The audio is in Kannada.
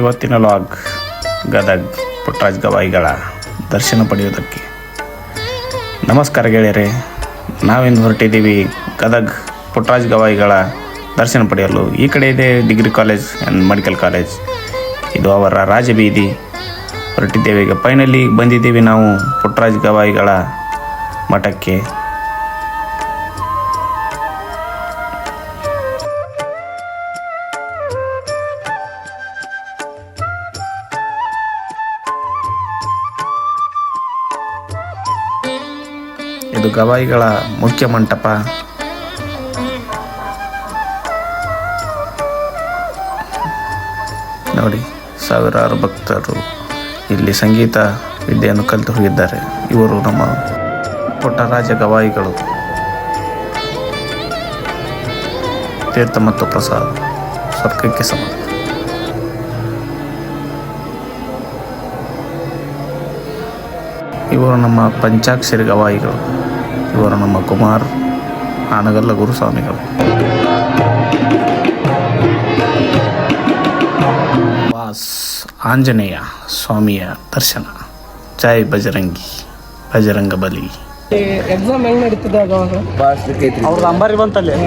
ಇವತ್ತಿನ ಲಾಗ್ ಗದಗ್ ಪುಟ್ಟರಾಜ ಗವಾಯಿಗಳ ದರ್ಶನ ಪಡೆಯುವುದಕ್ಕೆ. ನಮಸ್ಕಾರ ಗೆಳೆಯರೆ, ನಾವಿಂದು ಹೊರಟಿದ್ದೀವಿ ಗದಗ್ ಪುಟ್ಟರಾಜ ಗವಾಯಿಗಳ ದರ್ಶನ ಪಡೆಯಲು. ಈ ಕಡೆ ಇದೆ degree college and medical college, ಇದು ಅವರ ರಾಜಬೀದಿ. ಹೊರಟಿದ್ದೇವೆ ಈಗ, ಫೈನಲಿ ಬಂದಿದ್ದೀವಿ ನಾವು ಪುಟ್ಟರಾಜ ಗವಾಯಿಗಳ ಮಠಕ್ಕೆ. ಇದು ಗವಾಯಿಗಳ ಮುಖ್ಯ ಮಂಟಪ. ನೋಡಿ, ಸಾವಿರಾರು ಭಕ್ತರು ಇಲ್ಲಿ ಸಂಗೀತ ವಿದ್ಯೆಯನ್ನು ಕಲಿತು ಹೋಗಿದ್ದಾರೆ. ಇವರು ನಮ್ಮ ಪುಟ್ಟರಾಜ ಗವಾಯಿಗಳು. ತೀರ್ಥ ಮತ್ತು ಪ್ರಸಾದ ಸ್ವರ್ಗಕ್ಕೆ ಸಮ. ಇವರು ನಮ್ಮ ಪಂಚಾಕ್ಷರಿ ಗವಾಯಿಗಳು. ಇವರು ನಮ್ಮ ಕುಮಾರ್ ಆನಗಲ್ಲ ಗುರುಸ್ವಾಮಿಗಳು. ವಾಸ್ ಆಂಜನೇಯ ಸ್ವಾಮಿಯ ದರ್ಶನ. ಜೈ ಬಜರಂಗಿ ಬಜರಂಗ ಬಲಿ. ಎಕ್ಸಾಮ್ ಹೆಂಗ್ ನಡೀತಿದೆ? ಅವಾಗ ಅವ್ರದ್ದು ಅಂಬಾರಿ ಬಂತಲ್ಲಿ